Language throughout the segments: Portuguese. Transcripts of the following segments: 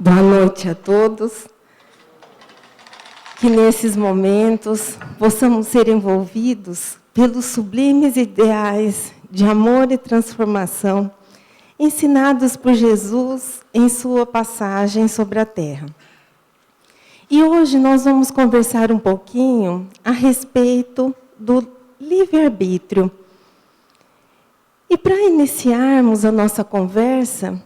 Boa noite a todos. Que nesses momentos possamos ser envolvidos pelos sublimes ideais de amor e transformação ensinados por Jesus em sua passagem sobre a terra. E hoje nós vamos conversar um pouquinho a respeito do livre-arbítrio. E para iniciarmos a nossa conversa,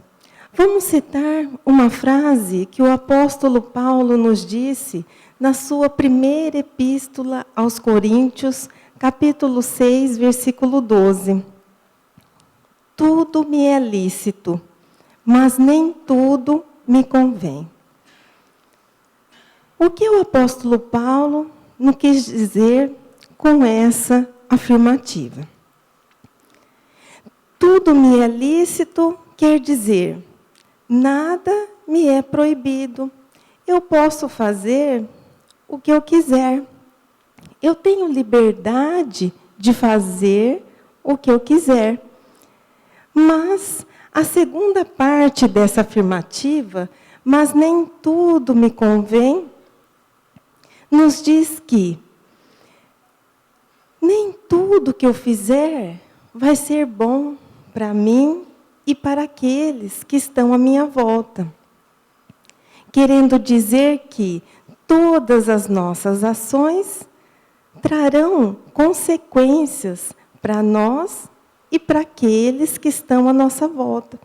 vamos citar uma frase que o apóstolo Paulo nos disse na sua primeira epístola aos Coríntios, capítulo 6, versículo 12. Tudo me é lícito, mas nem tudo me convém. O que o apóstolo Paulo nos quis dizer com essa afirmativa? Tudo me é lícito quer dizer, nada me é proibido. Eu posso fazer o que eu quiser. Eu tenho liberdade de fazer o que eu quiser. Mas a segunda parte dessa afirmativa, mas nem tudo me convém, nos diz que nem tudo que eu fizer vai ser bom para mim e para aqueles que estão à minha volta. Querendo dizer que todas as nossas ações trarão consequências para nós e para aqueles que estão à nossa volta.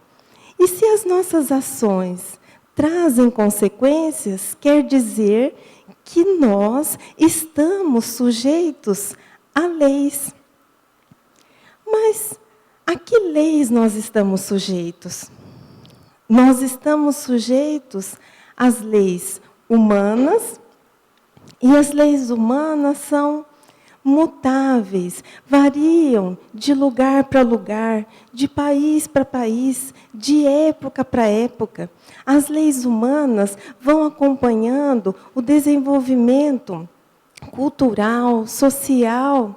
E se as nossas ações trazem consequências, quer dizer que nós estamos sujeitos a leis. Mas a que leis nós estamos sujeitos? Nós estamos sujeitos às leis humanas, e as leis humanas são mutáveis, variam de lugar para lugar, de país para país, de época para época. As leis humanas vão acompanhando o desenvolvimento cultural, social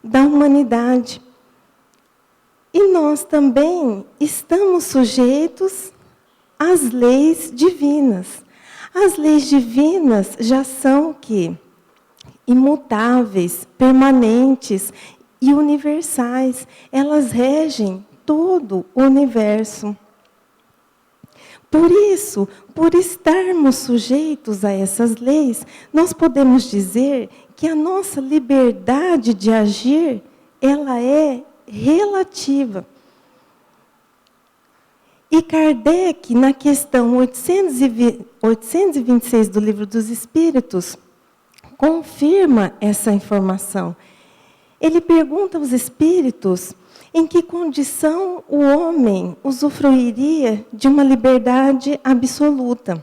da humanidade. E nós também estamos sujeitos às leis divinas. As leis divinas já são que imutáveis, permanentes e universais. Elas regem todo o universo. Por isso, por estarmos sujeitos a essas leis, nós podemos dizer que a nossa liberdade de agir, ela é relativa. E Kardec, na questão 826 do Livro dos Espíritos, confirma essa informação. Ele pergunta aos espíritos em que condição o homem usufruiria de uma liberdade absoluta.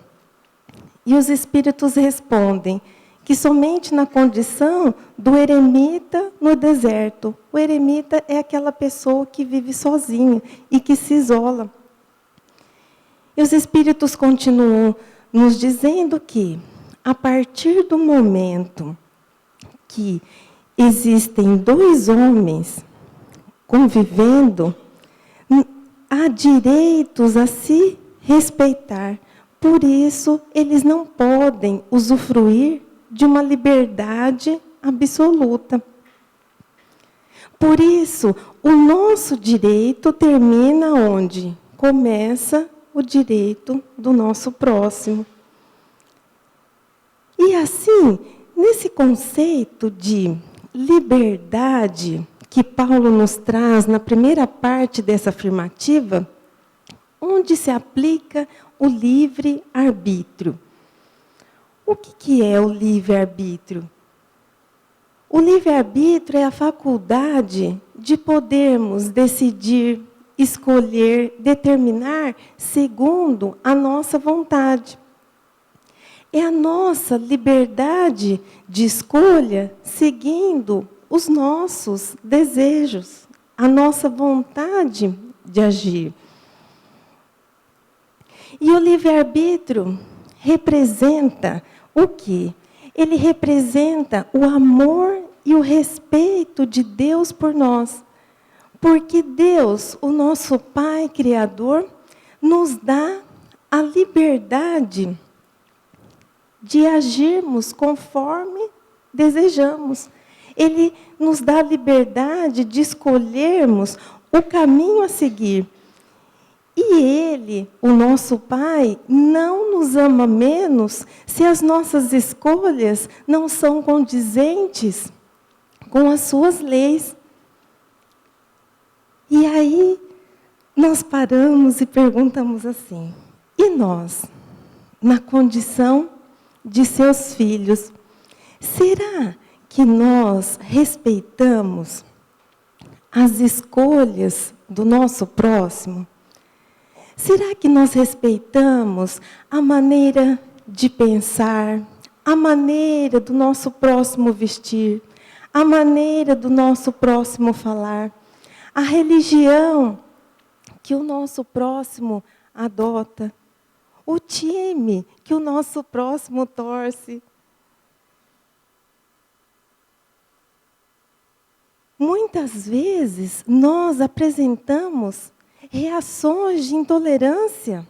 E os espíritos respondem que somente na condição do eremita no deserto. O eremita é aquela pessoa que vive sozinha e que se isola. E os espíritos continuam nos dizendo que, a partir do momento que existem dois homens convivendo, há direitos a se respeitar. Por isso, eles não podem usufruir de uma liberdade absoluta. Por isso, o nosso direito termina onde começa o direito do nosso próximo. E assim, nesse conceito de liberdade que Paulo nos traz na primeira parte dessa afirmativa, onde se aplica o livre-arbítrio. O que é o livre-arbítrio? O livre-arbítrio é a faculdade de podermos decidir, escolher, determinar segundo a nossa vontade. É a nossa liberdade de escolha seguindo os nossos desejos, a nossa vontade de agir. E o livre-arbítrio representa o quê? Ele representa o amor e o respeito de Deus por nós. Porque Deus, o nosso Pai Criador, nos dá a liberdade de agirmos conforme desejamos. Ele nos dá a liberdade de escolhermos o caminho a seguir. E Ele, o nosso Pai, não nos ama menos se as nossas escolhas não são condizentes com as suas leis. E aí, nós paramos e perguntamos assim: e nós, na condição de seus filhos, será que nós respeitamos as escolhas do nosso próximo? Será que nós respeitamos a maneira de pensar, a maneira do nosso próximo vestir, a maneira do nosso próximo falar, a religião que o nosso próximo adota, o time que o nosso próximo torce? Muitas vezes nós apresentamos reações de intolerância,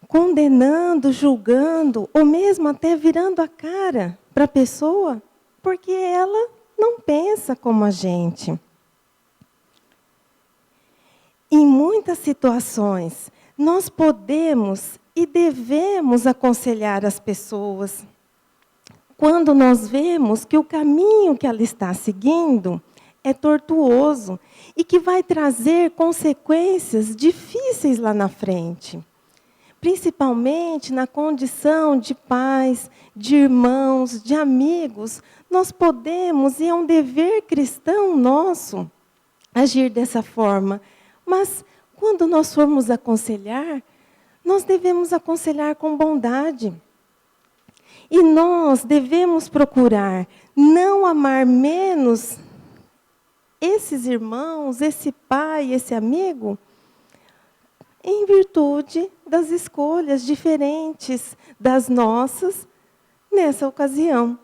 condenando, julgando, ou mesmo até virando a cara para a pessoa, porque ela não pensa como a gente. Em muitas situações, nós podemos e devemos aconselhar as pessoas quando nós vemos que o caminho que ela está seguindo é tortuoso e que vai trazer consequências difíceis lá na frente. Principalmente na condição de pais, de irmãos, de amigos, nós podemos, e é um dever cristão nosso, agir dessa forma. Mas, quando nós formos aconselhar, nós devemos aconselhar com bondade. E nós devemos procurar não amar menos esses irmãos, esse pai, esse amigo, em virtude das escolhas diferentes das nossas nessa ocasião.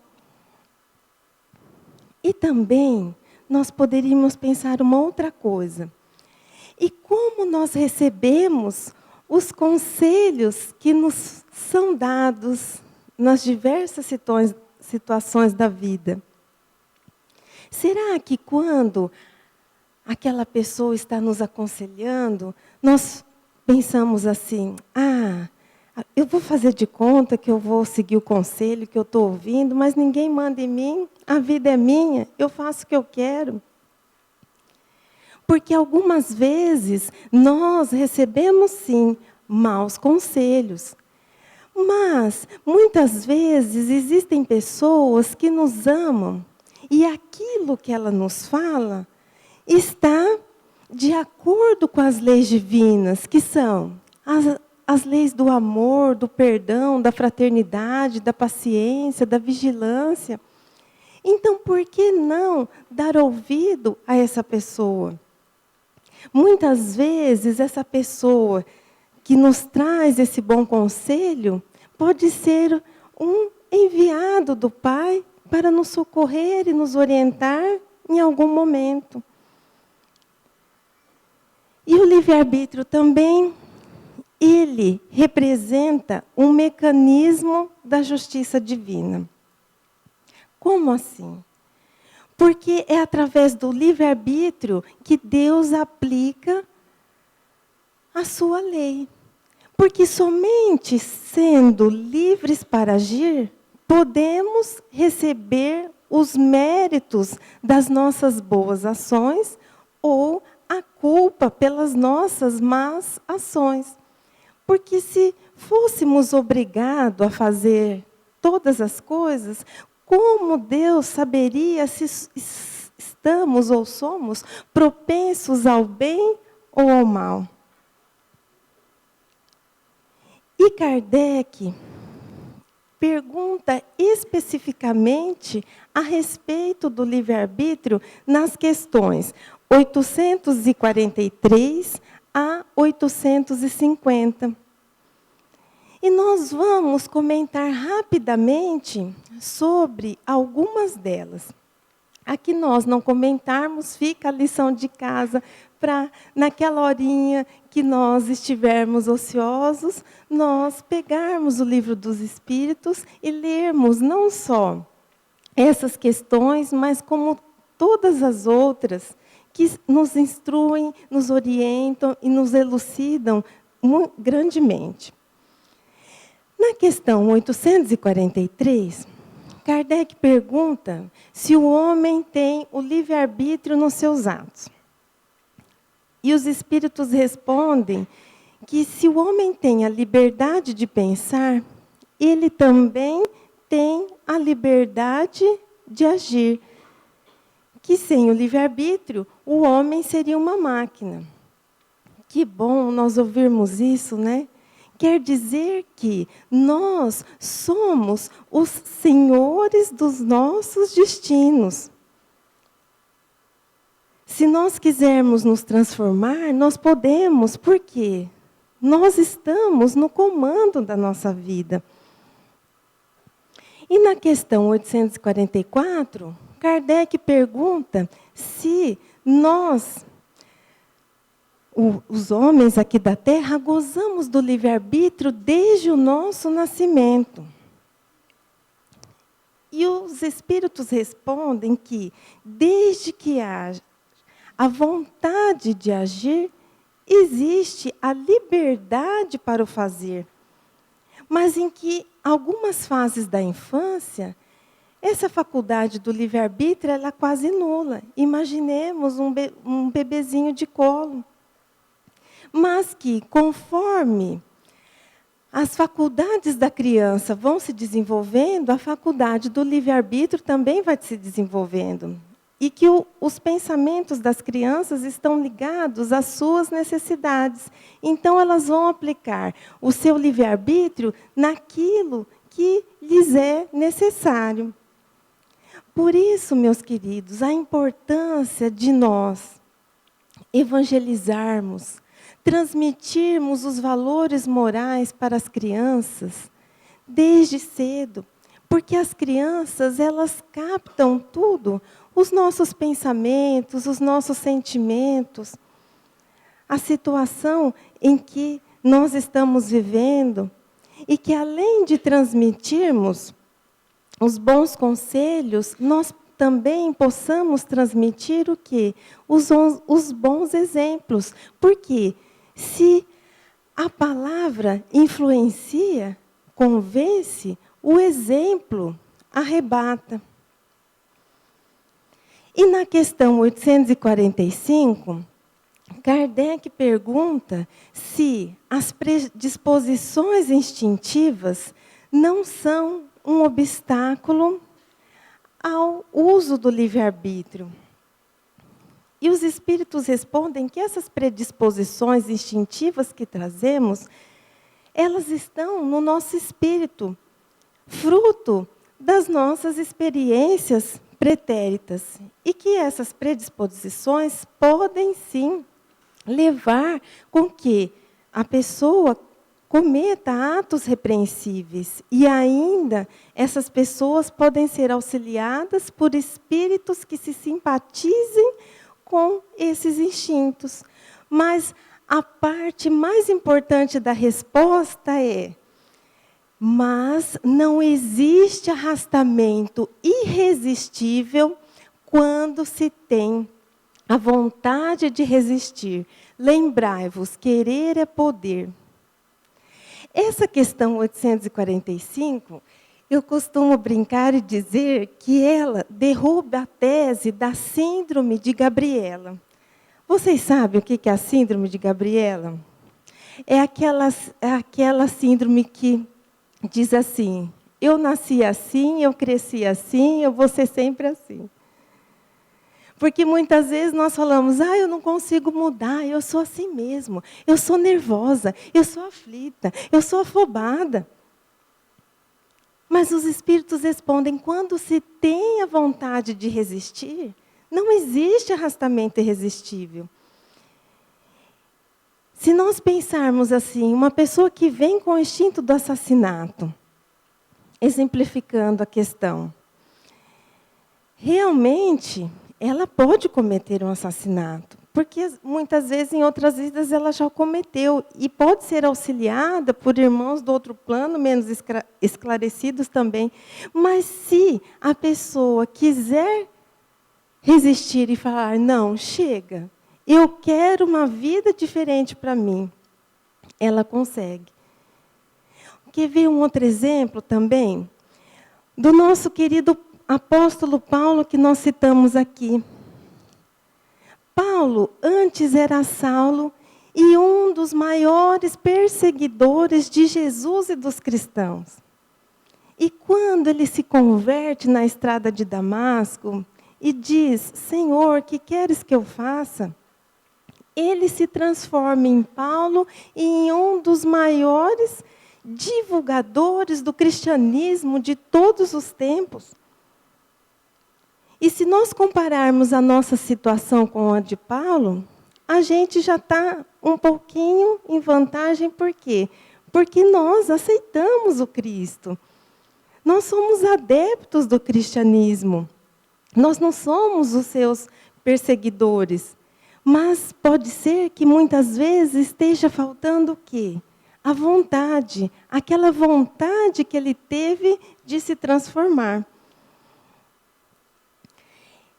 E também nós poderíamos pensar uma outra coisa. E como nós recebemos os conselhos que nos são dados nas diversas situações da vida? Será que quando aquela pessoa está nos aconselhando, nós pensamos assim: eu vou fazer de conta que eu vou seguir o conselho que eu estou ouvindo, mas ninguém manda em mim, a vida é minha, eu faço o que eu quero? Porque algumas vezes nós recebemos, sim, maus conselhos. Mas, muitas vezes, existem pessoas que nos amam e aquilo que ela nos fala está de acordo com as leis divinas, que são as leis do amor, do perdão, da fraternidade, da paciência, da vigilância. Então, por que não dar ouvido a essa pessoa? Muitas vezes, essa pessoa que nos traz esse bom conselho pode ser um enviado do Pai para nos socorrer e nos orientar em algum momento. E o livre-arbítrio também, ele representa um mecanismo da justiça divina. Como assim? Porque é através do livre-arbítrio que Deus aplica a sua lei. Porque somente sendo livres para agir, podemos receber os méritos das nossas boas ações ou a culpa pelas nossas más ações. Porque se fôssemos obrigados a fazer todas as coisas, como Deus saberia se estamos ou somos propensos ao bem ou ao mal? E Kardec pergunta especificamente a respeito do livre-arbítrio nas questões 843 a 850. E nós vamos comentar rapidamente sobre algumas delas. Aqui nós não comentarmos, fica a lição de casa para, naquela horinha que nós estivermos ociosos, nós pegarmos o livro dos Espíritos e lermos não só essas questões, mas como todas as outras que nos instruem, nos orientam e nos elucidam grandemente. Na questão 843, Kardec pergunta se o homem tem o livre-arbítrio nos seus atos. E os espíritos respondem que se o homem tem a liberdade de pensar, ele também tem a liberdade de agir. Que sem o livre-arbítrio, o homem seria uma máquina. Que bom nós ouvirmos isso, né? Quer dizer que nós somos os senhores dos nossos destinos. Se nós quisermos nos transformar, nós podemos, porque nós estamos no comando da nossa vida. E na questão 844, Kardec pergunta se nós, os homens aqui da Terra, gozamos do livre-arbítrio desde o nosso nascimento. E os espíritos respondem que, desde que haja a vontade de agir, existe a liberdade para o fazer. Mas em que algumas fases da infância, essa faculdade do livre-arbítrio ela é quase nula. Imaginemos um bebezinho de colo. Mas que, conforme as faculdades da criança vão se desenvolvendo, a faculdade do livre-arbítrio também vai se desenvolvendo. E que os pensamentos das crianças estão ligados às suas necessidades. Então, elas vão aplicar o seu livre-arbítrio naquilo que lhes é necessário. Por isso, meus queridos, a importância de nós evangelizarmos, transmitirmos os valores morais para as crianças desde cedo, porque as crianças, elas captam tudo, os nossos pensamentos, os nossos sentimentos, a situação em que nós estamos vivendo, e que além de transmitirmos os bons conselhos, nós também possamos transmitir o quê? Os bons exemplos. Porque se a palavra influencia, convence, o exemplo arrebata. E na questão 845, Kardec pergunta se as predisposições instintivas não são um obstáculo ao uso do livre-arbítrio. E os espíritos respondem que essas predisposições instintivas que trazemos, elas estão no nosso espírito, fruto das nossas experiências pretéritas. E que essas predisposições podem, sim, levar com que a pessoa cometa atos repreensíveis. E ainda, essas pessoas podem ser auxiliadas por espíritos que se simpatizem com esses instintos. Mas a parte mais importante da resposta é: mas não existe arrastamento irresistível quando se tem a vontade de resistir. Lembrai-vos, querer é poder. Essa questão 845, eu costumo brincar e dizer que ela derruba a tese da síndrome de Gabriela. Vocês sabem o que é a síndrome de Gabriela? É aquela síndrome que diz assim: eu nasci assim, eu cresci assim, eu vou ser sempre assim. Porque muitas vezes nós falamos: eu não consigo mudar, eu sou assim mesmo, eu sou nervosa, eu sou aflita, eu sou afobada. Mas os espíritos respondem: quando se tem a vontade de resistir, não existe arrastamento irresistível. Se nós pensarmos assim, uma pessoa que vem com o instinto do assassinato, exemplificando a questão, realmente ela pode cometer um assassinato, porque muitas vezes em outras vidas ela já o cometeu e pode ser auxiliada por irmãos do outro plano, menos esclarecidos também. Mas se a pessoa quiser resistir e falar, não, chega, eu quero uma vida diferente para mim, ela consegue. Quer ver um outro exemplo também? Do nosso querido apóstolo Paulo, que nós citamos aqui. Paulo, antes era Saulo e um dos maiores perseguidores de Jesus e dos cristãos. E quando ele se converte na estrada de Damasco e diz, Senhor, que queres que eu faça? Ele se transforma em Paulo e em um dos maiores divulgadores do cristianismo de todos os tempos. E se nós compararmos a nossa situação com a de Paulo, a gente já está um pouquinho em vantagem. Por quê? Porque nós aceitamos o Cristo. Nós somos adeptos do cristianismo. Nós não somos os seus perseguidores. Mas pode ser que muitas vezes esteja faltando o quê? A vontade. Aquela vontade que ele teve de se transformar.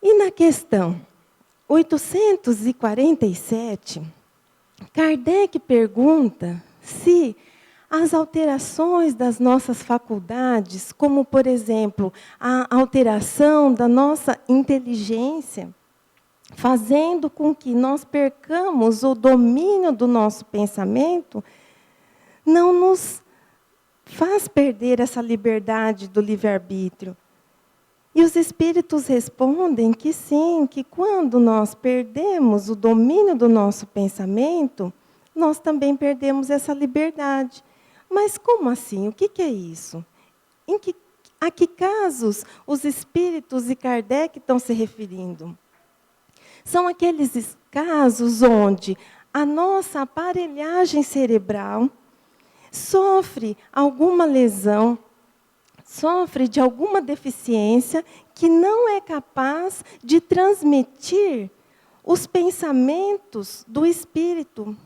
E na questão 847, Kardec pergunta se as alterações das nossas faculdades, como, por exemplo, a alteração da nossa inteligência, fazendo com que nós percamos o domínio do nosso pensamento, não nos faz perder essa liberdade do livre-arbítrio. E os espíritos respondem que sim, que quando nós perdemos o domínio do nosso pensamento, nós também perdemos essa liberdade. Mas como assim? O que é isso? A que casos os espíritos e Kardec estão se referindo? São aqueles casos onde a nossa aparelhagem cerebral sofre alguma lesão, sofre de alguma deficiência que não é capaz de transmitir os pensamentos do espírito,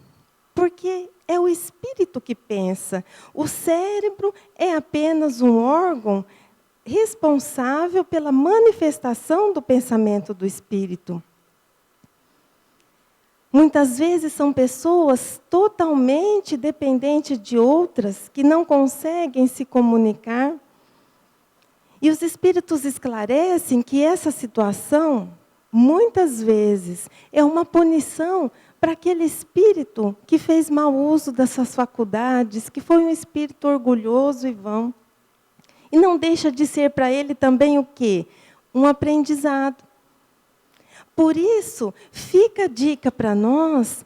porque é o espírito que pensa. O cérebro é apenas um órgão responsável pela manifestação do pensamento do espírito. Muitas vezes são pessoas totalmente dependentes de outras, que não conseguem se comunicar. E os espíritos esclarecem que essa situação, muitas vezes, é uma punição para aquele espírito que fez mau uso das suas faculdades, que foi um espírito orgulhoso e vão. E não deixa de ser para ele também o quê? Um aprendizado. Por isso, fica a dica para nós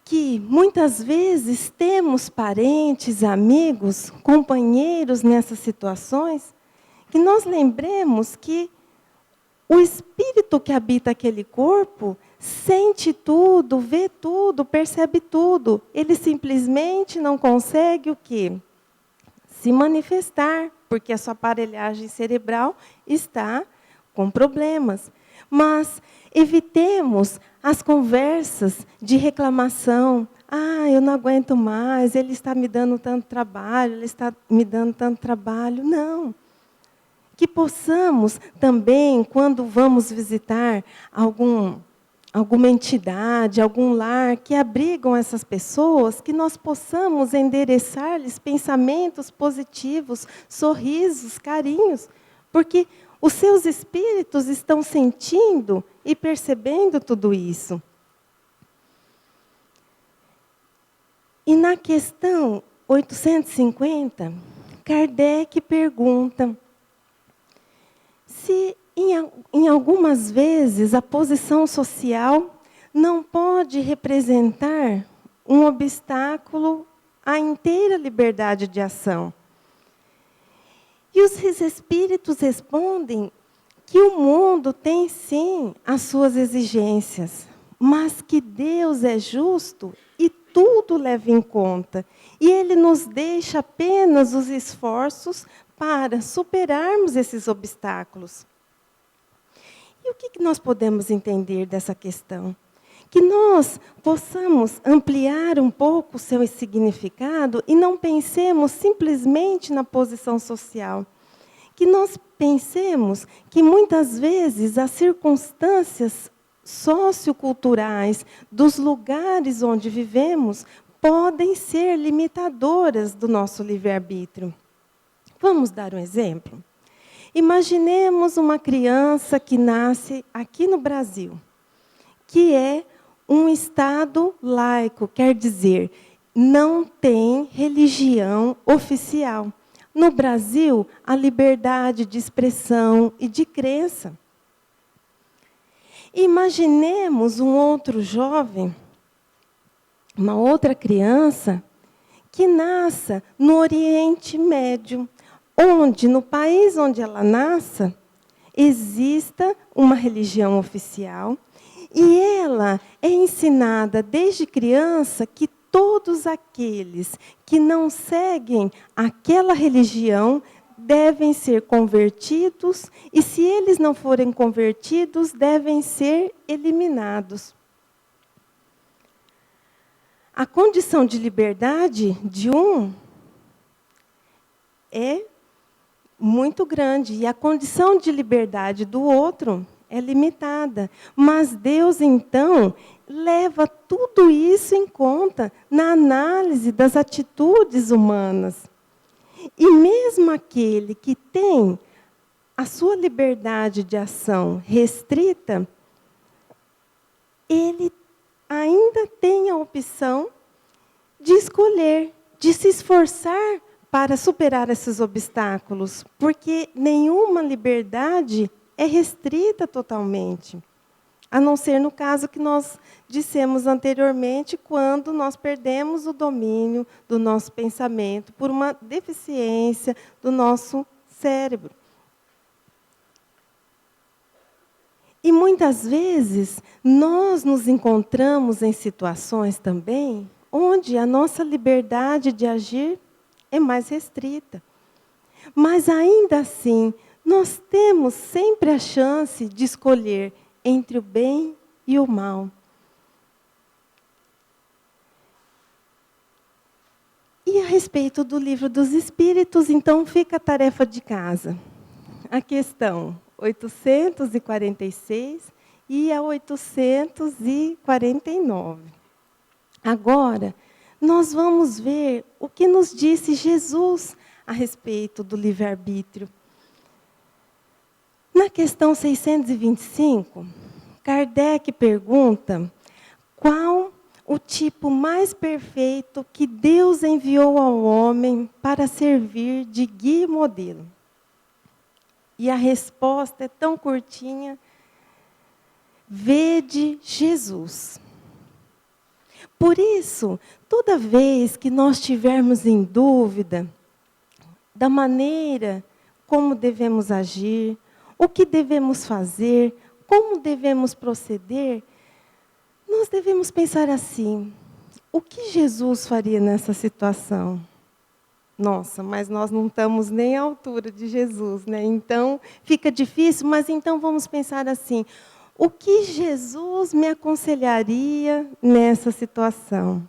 que muitas vezes temos parentes, amigos, companheiros nessas situações, que nós lembremos que o espírito que habita aquele corpo sente tudo, vê tudo, percebe tudo. Ele simplesmente não consegue o quê? Se manifestar, porque a sua aparelhagem cerebral está com problemas. Mas evitemos as conversas de reclamação. Eu não aguento mais, ele está me dando tanto trabalho, ele está me dando tanto trabalho. Não. Que possamos também, quando vamos visitar alguma entidade, algum lar que abrigam essas pessoas, que nós possamos endereçar-lhes pensamentos positivos, sorrisos, carinhos, porque os seus espíritos estão sentindo e percebendo tudo isso. E na questão 850, Kardec pergunta se em algumas vezes a posição social não pode representar um obstáculo à inteira liberdade de ação. E os espíritos respondem que o mundo tem, sim, as suas exigências, mas que Deus é justo e tudo leva em conta. E Ele nos deixa apenas os esforços para superarmos esses obstáculos. E o que nós podemos entender dessa questão? Que nós possamos ampliar um pouco o seu significado e não pensemos simplesmente na posição social. Que nós pensemos que muitas vezes as circunstâncias socioculturais dos lugares onde vivemos podem ser limitadoras do nosso livre-arbítrio. Vamos dar um exemplo? Imaginemos uma criança que nasce aqui no Brasil, que é um estado laico, quer dizer, não tem religião oficial. No Brasil, a liberdade de expressão e de crença. Imaginemos um outro jovem, uma outra criança, que nasça no Oriente Médio, onde, no país onde ela nasça, exista uma religião oficial, e ela é ensinada desde criança que todos aqueles que não seguem aquela religião devem ser convertidos, e se eles não forem convertidos, devem ser eliminados. A condição de liberdade de um é muito grande, e a condição de liberdade do outro é limitada. Mas Deus, então, leva tudo isso em conta na análise das atitudes humanas. E mesmo aquele que tem a sua liberdade de ação restrita, ele ainda tem a opção de escolher, de se esforçar para superar esses obstáculos, porque nenhuma liberdade é restrita totalmente, a não ser no caso que nós dissemos anteriormente, quando nós perdemos o domínio do nosso pensamento por uma deficiência do nosso cérebro. E muitas vezes nós nos encontramos em situações também onde a nossa liberdade de agir é mais restrita. Mas ainda assim, nós temos sempre a chance de escolher entre o bem e o mal. E a respeito do Livro dos Espíritos, então fica a tarefa de casa. A questão 846 e a 849. Agora, nós vamos ver o que nos disse Jesus a respeito do livre-arbítrio. Na questão 625, Kardec pergunta qual o tipo mais perfeito que Deus enviou ao homem para servir de guia e modelo. E a resposta é tão curtinha: vede Jesus. Por isso, toda vez que nós estivermos em dúvida da maneira como devemos agir, o que devemos fazer, como devemos proceder, nós devemos pensar assim: o que Jesus faria nessa situação? Nossa, mas nós não estamos nem à altura de Jesus, né? Então, fica difícil, mas então vamos pensar assim: o que Jesus me aconselharia nessa situação?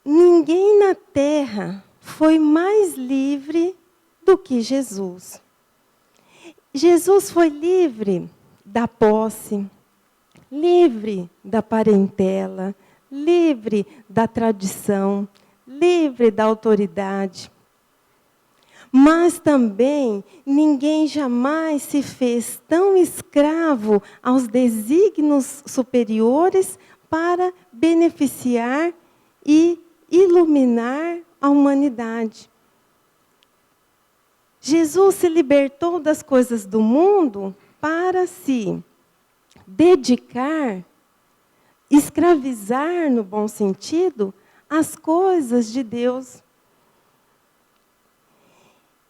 Ninguém na terra foi mais livre do que Jesus. Jesus foi livre da posse, livre da parentela, livre da tradição, livre da autoridade. Mas também ninguém jamais se fez tão escravo aos desígnios superiores para beneficiar e iluminar a humanidade. Jesus se libertou das coisas do mundo para se dedicar, escravizar, no bom sentido, às coisas de Deus.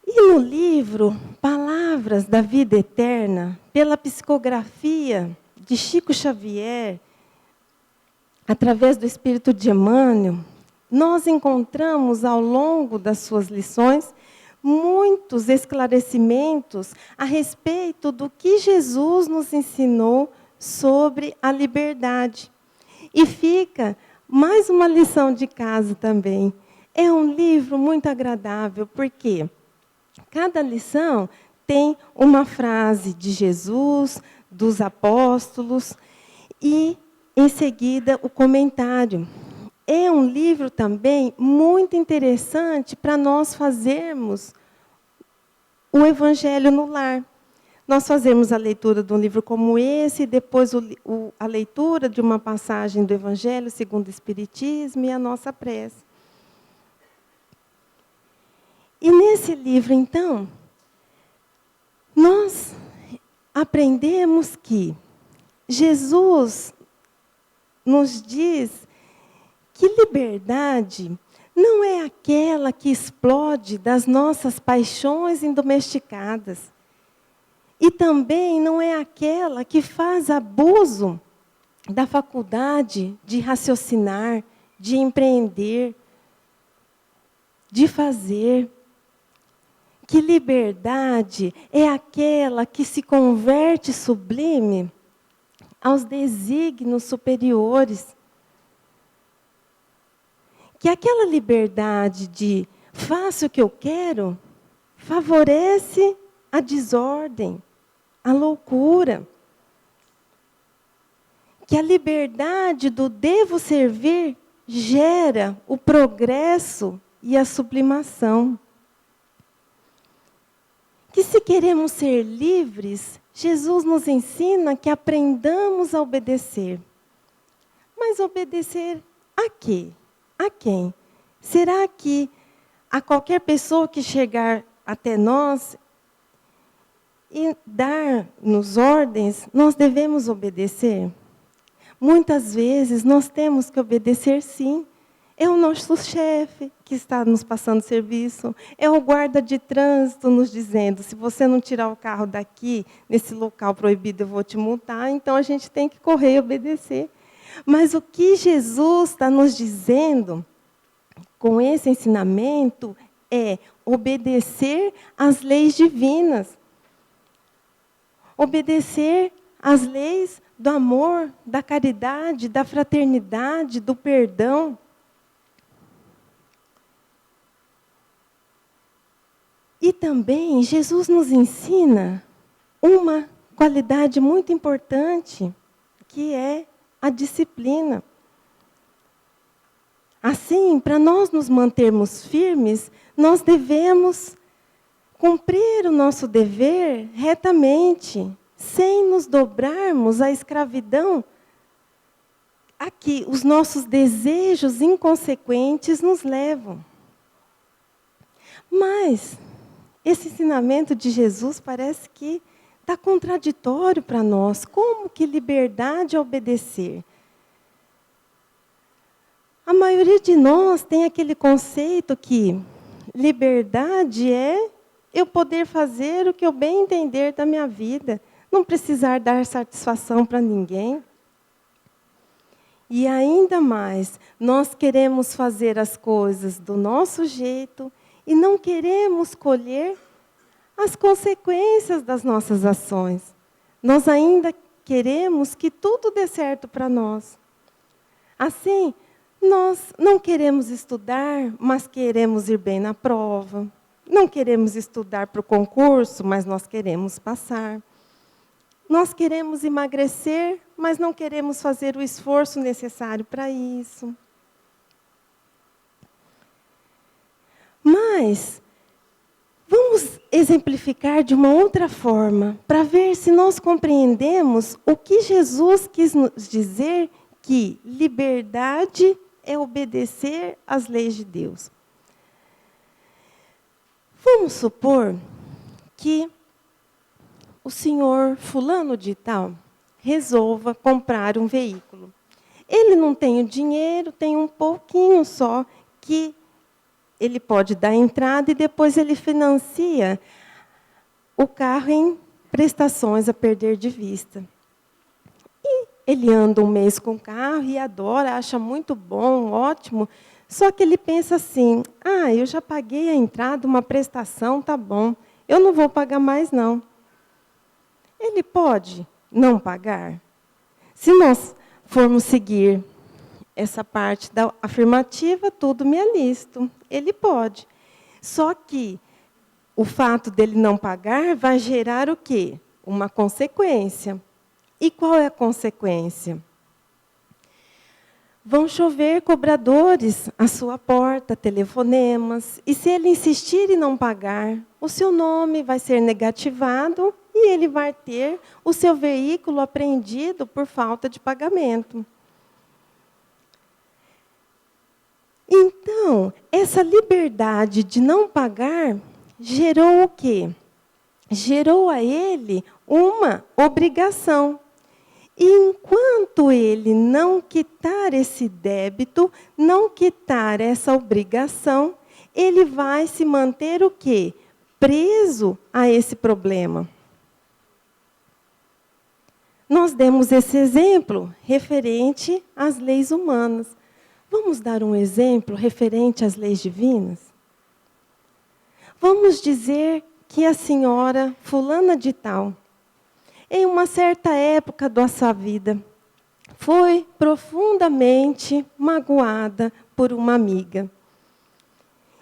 E no livro Palavras da Vida Eterna, pela psicografia de Chico Xavier, através do Espírito de Emmanuel, nós encontramos ao longo das suas lições muitos esclarecimentos a respeito do que Jesus nos ensinou sobre a liberdade. E fica mais uma lição de casa também. É um livro muito agradável, porque cada lição tem uma frase de Jesus, dos apóstolos, e, em seguida, o comentário. É um livro também muito interessante para nós fazermos o Evangelho no lar. Nós fazemos a leitura de um livro como esse, depois a leitura de uma passagem do Evangelho segundo o Espiritismo e a nossa prece. E nesse livro, então, nós aprendemos que Jesus nos diz que liberdade não é aquela que explode das nossas paixões indomesticadas. E também não é aquela que faz abuso da faculdade de raciocinar, de empreender, de fazer. Que liberdade é aquela que se converte sublime aos desígnios superiores. Que aquela liberdade de faço o que eu quero favorece a desordem, a loucura. Que a liberdade do devo servir gera o progresso e a sublimação. Que se queremos ser livres, Jesus nos ensina que aprendamos a obedecer. Mas obedecer a quê? A quem? Será que a qualquer pessoa que chegar até nós e dar-nos ordens, nós devemos obedecer? Muitas vezes nós temos que obedecer sim. É o nosso chefe que está nos passando serviço. É o guarda de trânsito nos dizendo, se você não tirar o carro daqui, nesse local proibido, eu vou te multar. Então, a gente tem que correr e obedecer. Mas o que Jesus está nos dizendo com esse ensinamento é obedecer às leis divinas. Obedecer às leis do amor, da caridade, da fraternidade, do perdão. E também Jesus nos ensina uma qualidade muito importante, que é a disciplina. Assim, para nós nos mantermos firmes, nós devemos cumprir o nosso dever retamente, sem nos dobrarmos à escravidão a que os nossos desejos inconsequentes nos levam. Mas esse ensinamento de Jesus parece que está contraditório para nós. Como que liberdade é obedecer? A maioria de nós tem aquele conceito que liberdade é eu poder fazer o que eu bem entender da minha vida, não precisar dar satisfação para ninguém. E ainda mais, nós queremos fazer as coisas do nosso jeito e não queremos colher as consequências das nossas ações. Nós ainda queremos que tudo dê certo para nós. Assim, nós não queremos estudar, mas queremos ir bem na prova. Não queremos estudar para o concurso, mas nós queremos passar. Nós queremos emagrecer, mas não queremos fazer o esforço necessário para isso. Mas vamos exemplificar de uma outra forma, para ver se nós compreendemos o que Jesus quis nos dizer, que liberdade é obedecer às leis de Deus. Vamos supor que o senhor fulano de tal resolva comprar um veículo. Ele não tem o dinheiro, tem um pouquinho só que ele pode dar entrada e depois ele financia o carro em prestações a perder de vista. E ele anda um mês com o carro e adora, acha muito bom, ótimo, Só que ele pensa assim, eu já paguei a entrada, uma prestação, tá bom, eu não vou pagar mais, não. Ele pode não pagar? Se nós formos seguir essa parte da afirmativa, tudo me é lícito. Ele pode. Só que o fato dele não pagar vai gerar o quê? Uma consequência. E qual é a consequência? Vão chover cobradores à sua porta, telefonemas. E se ele insistir em não pagar, o seu nome vai ser negativado e ele vai ter o seu veículo apreendido por falta de pagamento. Então, essa liberdade de não pagar gerou o quê? Gerou a ele uma obrigação. E enquanto ele não quitar esse débito, não quitar essa obrigação, ele vai se manter o quê? Preso a esse problema. Nós demos esse exemplo referente às leis humanas. Vamos dar um exemplo referente às leis divinas? Vamos dizer que a senhora fulana de tal, em uma certa época da sua vida, foi profundamente magoada por uma amiga.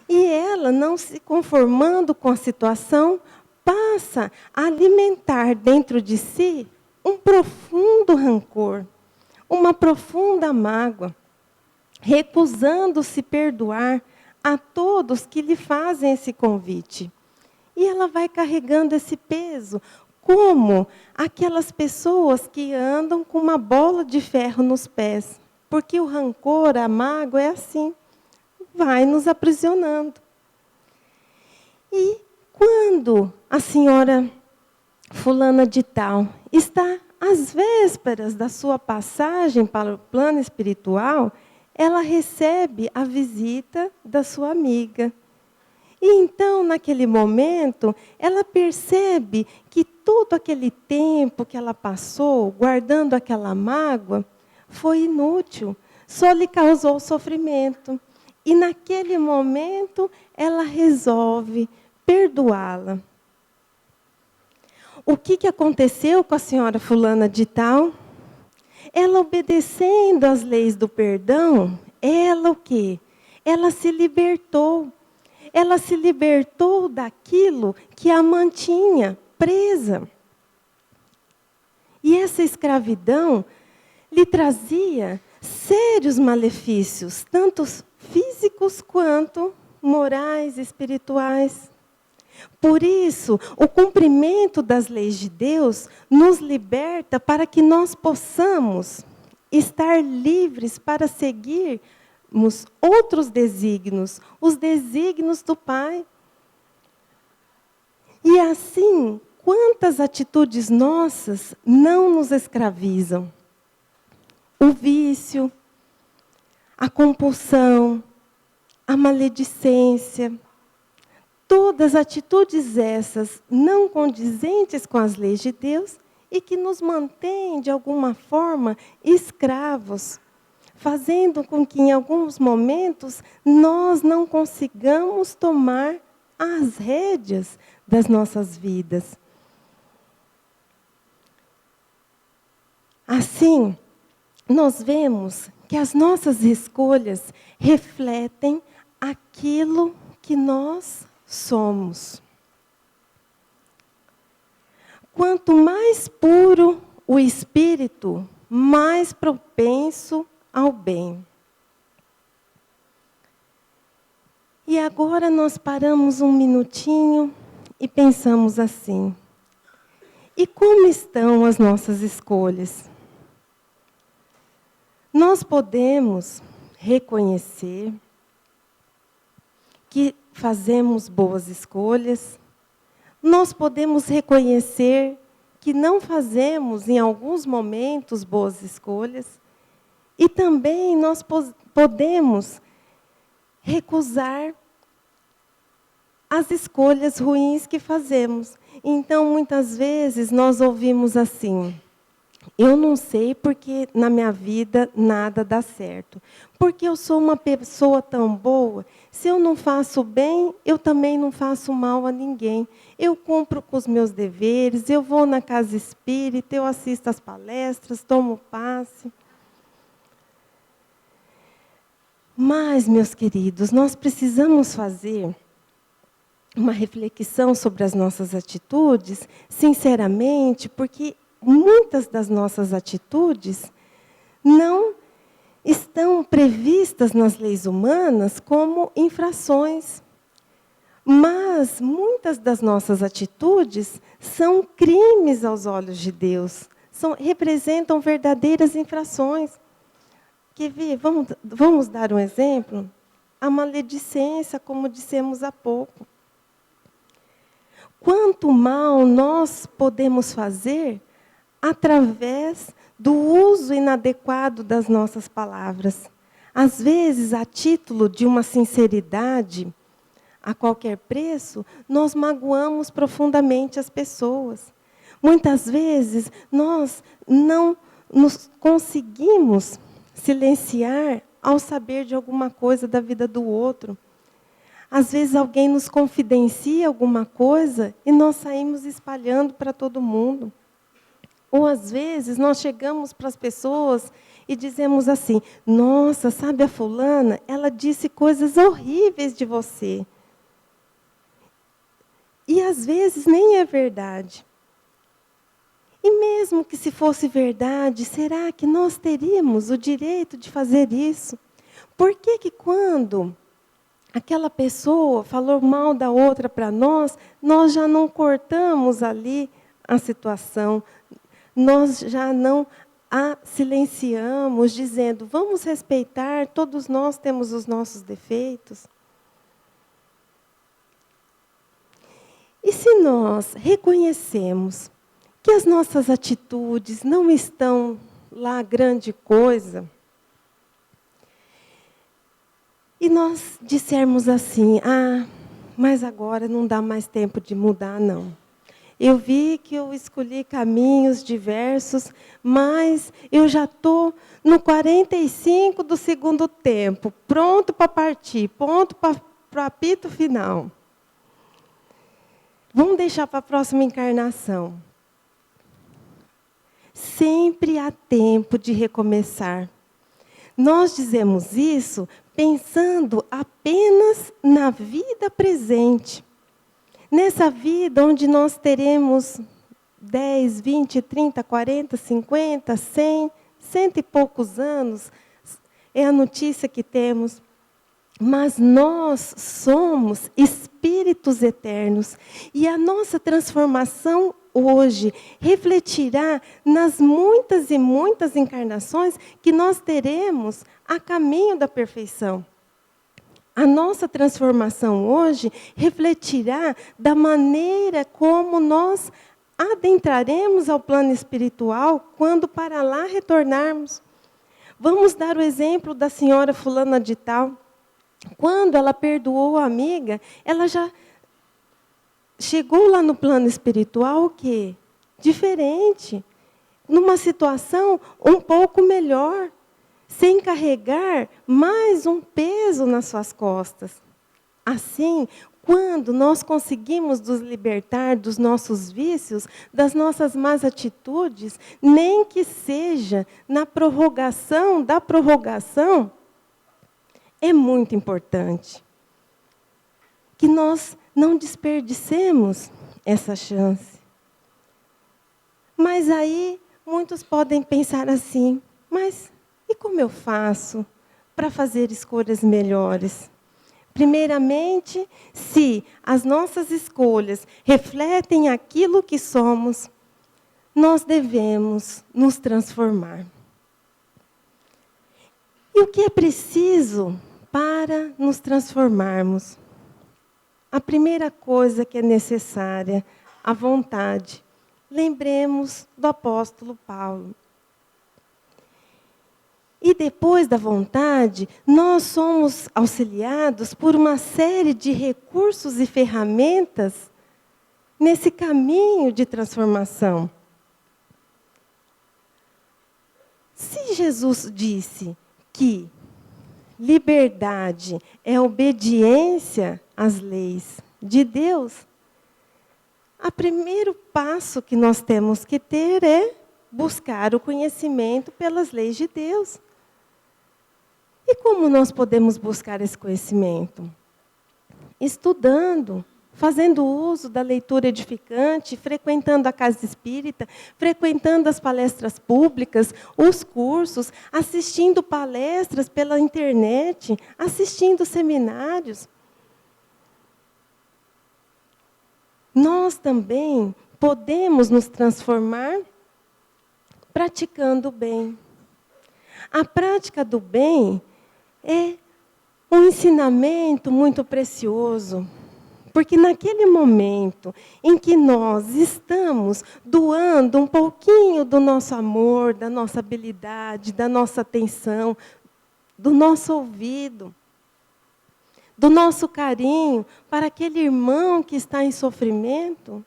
E ela, não se conformando com a situação, passa a alimentar dentro de si um profundo rancor, uma profunda mágoa, recusando-se perdoar a todos que lhe fazem esse convite. E ela vai carregando esse peso, como aquelas pessoas que andam com uma bola de ferro nos pés. Porque o rancor, a mágoa é assim, vai nos aprisionando. E quando a senhora fulana de tal está às vésperas da sua passagem para o plano espiritual, ela recebe a visita da sua amiga. E então, naquele momento, ela percebe que todo aquele tempo que ela passou guardando aquela mágoa foi inútil, só lhe causou sofrimento. E naquele momento, ela resolve perdoá-la. O que aconteceu com a senhora fulana de tal? Ela, obedecendo às leis do perdão, ela o quê? Ela se libertou. Ela se libertou daquilo que a mantinha presa. E essa escravidão lhe trazia sérios malefícios, tanto físicos quanto morais, espirituais. Por isso, o cumprimento das leis de Deus nos liberta para que nós possamos estar livres para seguir outros desígnios, os desígnios do Pai. E assim, quantas atitudes nossas não nos escravizam? O vício, a compulsão, a maledicência, todas atitudes essas não condizentes com as leis de Deus e que nos mantêm, de alguma forma, escravos, fazendo com que, em alguns momentos, nós não consigamos tomar as rédeas das nossas vidas. Assim, nós vemos que as nossas escolhas refletem aquilo que nós somos. Quanto mais puro o espírito, mais propenso ao bem. E agora nós paramos um minutinho e pensamos assim: e como estão as nossas escolhas? Nós podemos reconhecer que fazemos boas escolhas, nós podemos reconhecer que não fazemos, em alguns momentos, boas escolhas, e também nós podemos recusar as escolhas ruins que fazemos. Então, muitas vezes, nós ouvimos assim: Eu não sei porque na minha vida nada dá certo. Porque eu sou uma pessoa tão boa, se eu não faço bem, eu também não faço mal a ninguém. Eu cumpro com os meus deveres, eu vou na casa espírita, eu assisto às palestras, tomo passe. Mas, meus queridos, nós precisamos fazer uma reflexão sobre as nossas atitudes, sinceramente, porque muitas das nossas atitudes não estão previstas nas leis humanas como infrações. Mas muitas das nossas atitudes são crimes aos olhos de Deus, representam verdadeiras infrações. Quer ver? Vamos dar um exemplo? A maledicência, como dissemos há pouco. Quanto mal nós podemos fazer através do uso inadequado das nossas palavras. Às vezes, a título de uma sinceridade, a qualquer preço, nós magoamos profundamente as pessoas. Muitas vezes, nós não nos conseguimos silenciar ao saber de alguma coisa da vida do outro. Às vezes alguém nos confidencia alguma coisa e nós saímos espalhando para todo mundo. Ou às vezes nós chegamos para as pessoas e dizemos assim: nossa, sabe a fulana? Ela disse coisas horríveis de você. E às vezes nem é verdade. E mesmo que se fosse verdade, será que nós teríamos o direito de fazer isso? Por que quando aquela pessoa falou mal da outra para nós já não cortamos ali a situação, nós já não a silenciamos, dizendo, vamos respeitar, todos nós temos os nossos defeitos? E se nós reconhecemos que as nossas atitudes não estão lá grande coisa, e nós dissermos assim, mas agora não dá mais tempo de mudar, não. Eu vi que eu escolhi caminhos diversos, mas eu já estou no 45 do segundo tempo, pronto para partir, pronto para o apito final. Vamos deixar para a próxima encarnação. Sempre há tempo de recomeçar. Nós dizemos isso pensando apenas na vida presente. Nessa vida onde nós teremos 10, 20, 30, 40, 50, 100, cento e poucos anos, é a notícia que temos. Mas nós somos espíritos eternos e a nossa transformação hoje refletirá nas muitas e muitas encarnações que nós teremos a caminho da perfeição. A nossa transformação hoje refletirá da maneira como nós adentraremos ao plano espiritual quando para lá retornarmos. Vamos dar o exemplo da senhora fulana de tal. Quando ela perdoou a amiga, ela já chegou lá no plano espiritual o quê? Diferente, numa situação um pouco melhor, sem carregar mais um peso nas suas costas. Assim, quando nós conseguimos nos libertar dos nossos vícios, das nossas más atitudes, nem que seja na prorrogação da prorrogação, é muito importante que nós não desperdicemos essa chance. Mas aí, muitos podem pensar assim, mas e como eu faço para fazer escolhas melhores? Primeiramente, se as nossas escolhas refletem aquilo que somos, nós devemos nos transformar. E o que é preciso para nos transformarmos? A primeira coisa que é necessária, a vontade. Lembremos do apóstolo Paulo. E depois da vontade, nós somos auxiliados por uma série de recursos e ferramentas nesse caminho de transformação. Jesus disse que liberdade é obediência às leis de Deus, o primeiro passo que nós temos que ter é buscar o conhecimento pelas leis de Deus. E como nós podemos buscar esse conhecimento? Estudando, fazendo uso da leitura edificante, frequentando a casa espírita, frequentando as palestras públicas, os cursos, assistindo palestras pela internet, assistindo seminários. Nós também podemos nos transformar praticando o bem. A prática do bem é um ensinamento muito precioso, porque naquele momento em que nós estamos doando um pouquinho do nosso amor, da nossa habilidade, da nossa atenção, do nosso ouvido, do nosso carinho para aquele irmão que está em sofrimento,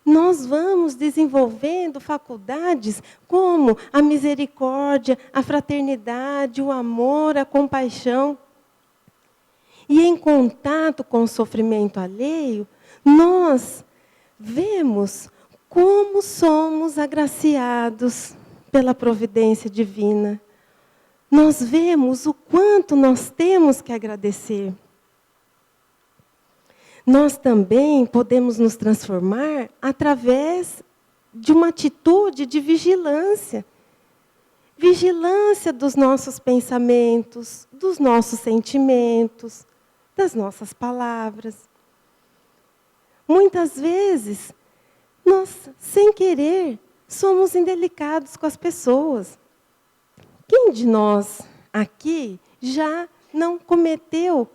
nós vamos desenvolvendo faculdades como a misericórdia, a fraternidade, o amor, a compaixão. E em contato com o sofrimento alheio, nós vemos como somos agraciados pela providência divina. Nós vemos o quanto nós temos que agradecer. Nós também podemos nos transformar através de uma atitude de vigilância. Vigilância dos nossos pensamentos, dos nossos sentimentos, das nossas palavras. Muitas vezes, nós, sem querer, somos indelicados com as pessoas. Quem de nós aqui já não cometeu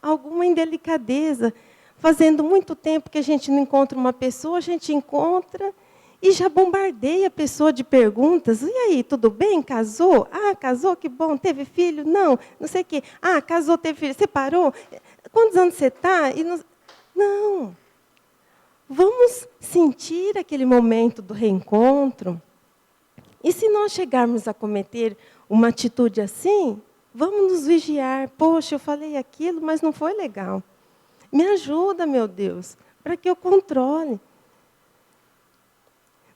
alguma indelicadeza? Fazendo muito tempo que a gente não encontra uma pessoa, a gente encontra e já bombardeia a pessoa de perguntas. E aí, tudo bem? Casou? Ah, casou, que bom. Teve filho? Não, não sei o quê. Ah, casou, teve filho. Separou? Quantos anos você está? Não. Vamos sentir aquele momento do reencontro. E se nós chegarmos a cometer uma atitude assim, vamos nos vigiar. Poxa, eu falei aquilo, mas não foi legal. Me ajuda, meu Deus, para que eu controle.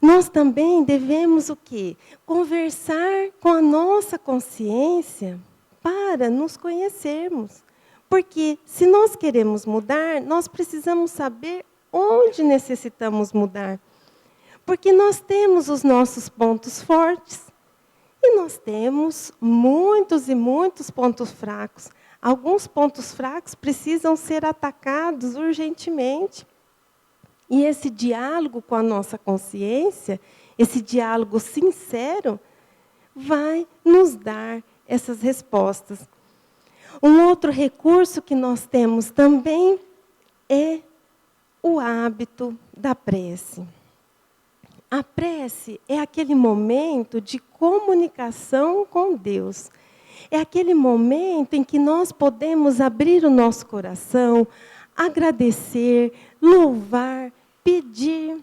Nós também devemos o quê? Conversar com a nossa consciência para nos conhecermos. Porque se nós queremos mudar, nós precisamos saber onde necessitamos mudar. Porque nós temos os nossos pontos fortes e nós temos muitos e muitos pontos fracos. Alguns pontos fracos precisam ser atacados urgentemente. E esse diálogo com a nossa consciência, esse diálogo sincero, vai nos dar essas respostas. Um outro recurso que nós temos também é o hábito da prece. A prece é aquele momento de comunicação com Deus. É aquele momento em que nós podemos abrir o nosso coração, agradecer, louvar, pedir.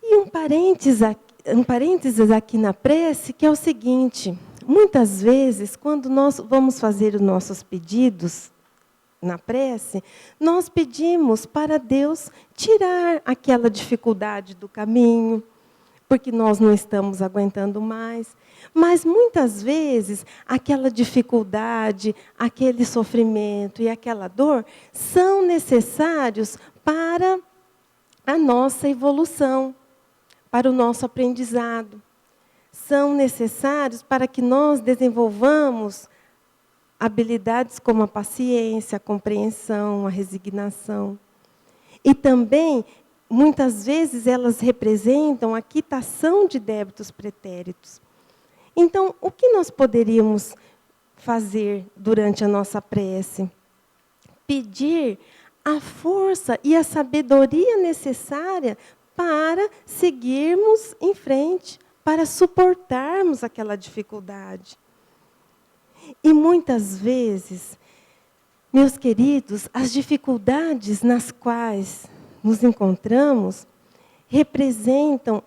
E um parênteses aqui na prece, que é o seguinte: muitas vezes, quando nós vamos fazer os nossos pedidos na prece, nós pedimos para Deus tirar aquela dificuldade do caminho, porque nós não estamos aguentando mais. Mas, muitas vezes, aquela dificuldade, aquele sofrimento e aquela dor são necessários para a nossa evolução, para o nosso aprendizado. São necessários para que nós desenvolvamos habilidades como a paciência, a compreensão, a resignação. E também, muitas vezes, elas representam a quitação de débitos pretéritos. Então, o que nós poderíamos fazer durante a nossa prece? Pedir a força e a sabedoria necessária para seguirmos em frente, para suportarmos aquela dificuldade. E muitas vezes, meus queridos, as dificuldades nas quais nos encontramos representam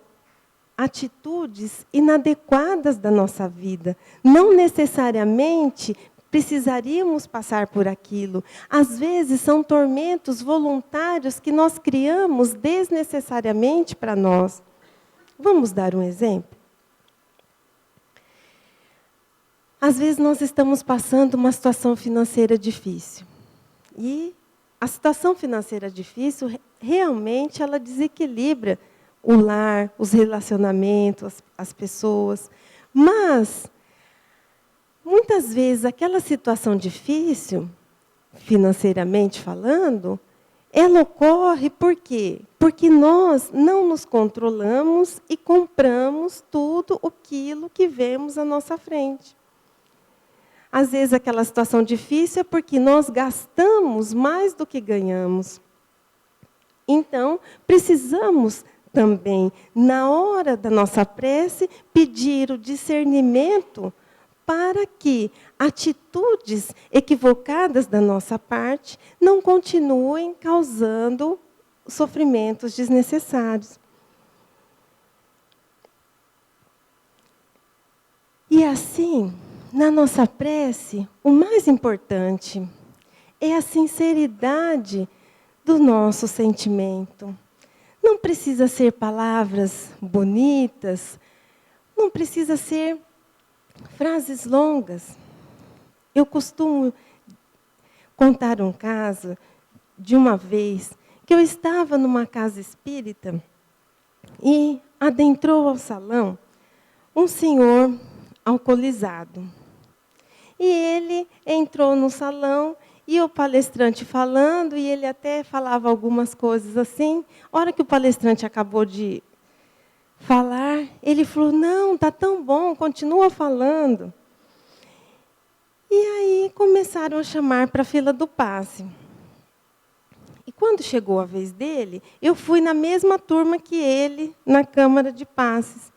atitudes inadequadas da nossa vida. Não necessariamente precisaríamos passar por aquilo. Às vezes, são tormentos voluntários que nós criamos desnecessariamente para nós. Vamos dar um exemplo? Às vezes, nós estamos passando uma situação financeira difícil. E a situação financeira difícil, realmente, ela desequilibra o lar, os relacionamentos, as pessoas. Mas, muitas vezes, aquela situação difícil, financeiramente falando, ela ocorre por quê? Porque nós não nos controlamos e compramos tudo aquilo que vemos à nossa frente. Às vezes, aquela situação difícil é porque nós gastamos mais do que ganhamos. Então, precisamos também, na hora da nossa prece, pedir o discernimento para que atitudes equivocadas da nossa parte não continuem causando sofrimentos desnecessários. E assim, na nossa prece, o mais importante é a sinceridade do nosso sentimento. Não precisa ser palavras bonitas, não precisa ser frases longas. Eu costumo contar um caso de uma vez que eu estava numa casa espírita e adentrou ao salão um senhor alcoolizado. E ele entrou no salão e o palestrante falando, e ele até falava algumas coisas assim. A hora que o palestrante acabou de falar, ele falou, não, está tão bom, continua falando. E aí começaram a chamar para a fila do passe. E quando chegou a vez dele, eu fui na mesma turma que ele, na Câmara de Passes.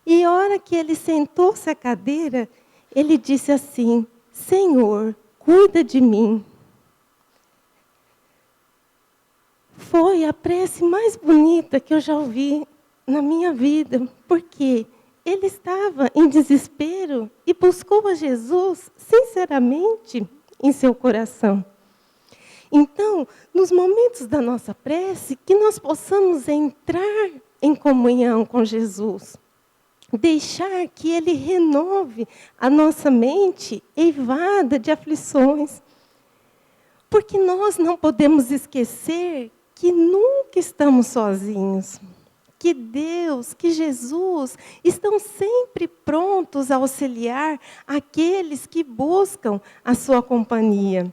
E a hora que ele sentou-se à cadeira, ele disse assim, Senhor, cuida de mim. Foi a prece mais bonita que eu já ouvi na minha vida, porque ele estava em desespero e buscou a Jesus sinceramente em seu coração. Então, nos momentos da nossa prece, que nós possamos entrar em comunhão com Jesus, deixar que Ele renove a nossa mente eivada de aflições. Porque nós não podemos esquecer que nunca estamos sozinhos. Que Deus, que Jesus estão sempre prontos a auxiliar aqueles que buscam a sua companhia.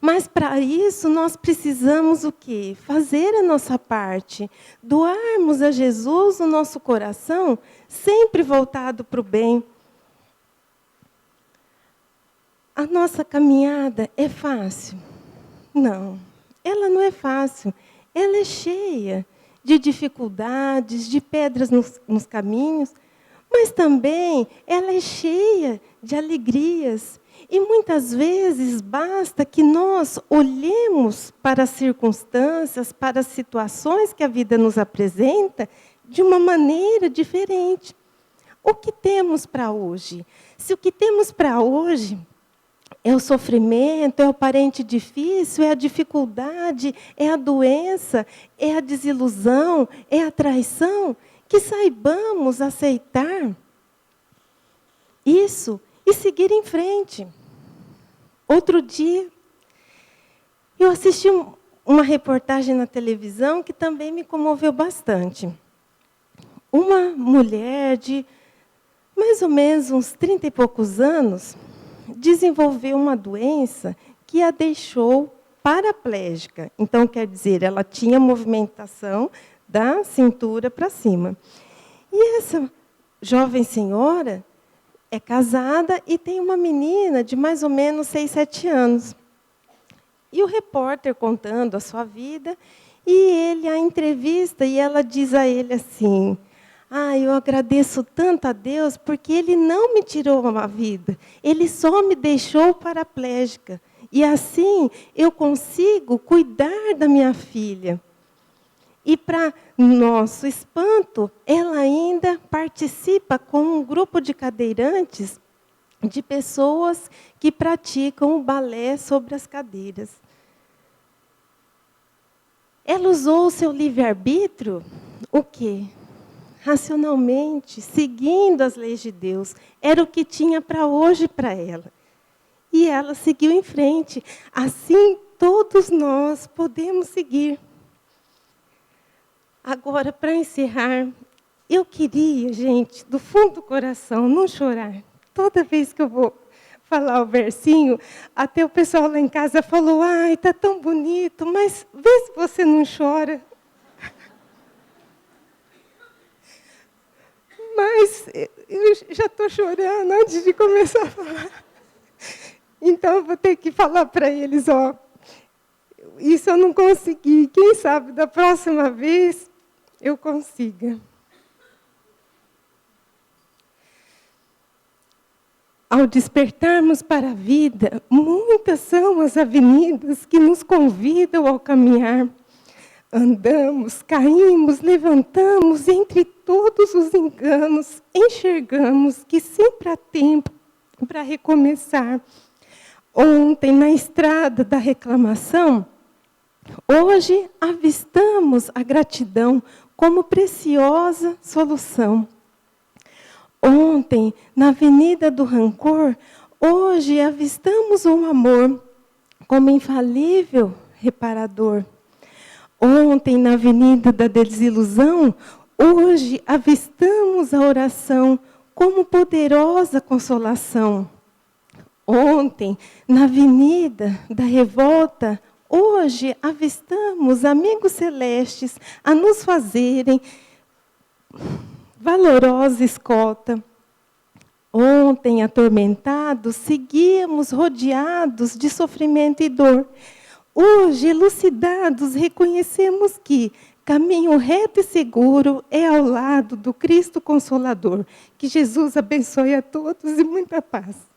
Mas para isso nós precisamos o quê? Fazer a nossa parte, doarmos a Jesus o nosso coração, sempre voltado para o bem. A nossa caminhada é fácil? Não, ela não é fácil. Ela é cheia de dificuldades, de pedras nos caminhos, mas também ela é cheia de alegrias. E muitas vezes basta que nós olhemos para as circunstâncias, para as situações que a vida nos apresenta de uma maneira diferente. O que temos para hoje? Se o que temos para hoje é o sofrimento, é o parente difícil, é a dificuldade, é a doença, é a desilusão, é a traição, que saibamos aceitar isso e seguir em frente. Outro dia, eu assisti uma reportagem na televisão que também me comoveu bastante. Uma mulher de mais ou menos uns 30 e poucos anos desenvolveu uma doença que a deixou paraplégica. Então, quer dizer, ela tinha movimentação da cintura para cima. E essa jovem senhora é casada e tem uma menina de mais ou menos 6, 7 anos. E o repórter contando a sua vida, e ele a entrevista, e ela diz a ele assim, eu agradeço tanto a Deus, porque Ele não me tirou a vida, Ele só me deixou paraplégica. E assim eu consigo cuidar da minha filha. E, para nosso espanto, ela ainda participa com um grupo de cadeirantes, de pessoas que praticam o balé sobre as cadeiras. Ela usou o seu livre-arbítrio, o quê? Racionalmente, seguindo as leis de Deus. Era o que tinha para hoje para ela. E ela seguiu em frente. Assim, todos nós podemos seguir. Agora, para encerrar, eu queria, gente, do fundo do coração, não chorar. Toda vez que eu vou falar o versinho, até o pessoal lá em casa falou, ai, está tão bonito, mas vê se você não chora. Mas eu já estou chorando antes de começar a falar. Então, eu vou ter que falar para eles, ó, isso eu não consegui. Quem sabe, da próxima vez, eu consiga. Ao despertarmos para a vida, muitas são as avenidas que nos convidam ao caminhar. Andamos, caímos, levantamos, entre todos os enganos, enxergamos que sempre há tempo para recomeçar. Ontem, na estrada da reclamação, hoje avistamos a gratidão como preciosa solução. Ontem, na avenida do rancor, hoje avistamos um amor como infalível reparador. Ontem, na avenida da desilusão, hoje avistamos a oração como poderosa consolação. Ontem, na avenida da revolta, hoje avistamos amigos celestes a nos fazerem valorosa escolta. Ontem, atormentados, seguíamos rodeados de sofrimento e dor. Hoje, elucidados, reconhecemos que caminho reto e seguro é ao lado do Cristo Consolador. Que Jesus abençoe a todos e muita paz.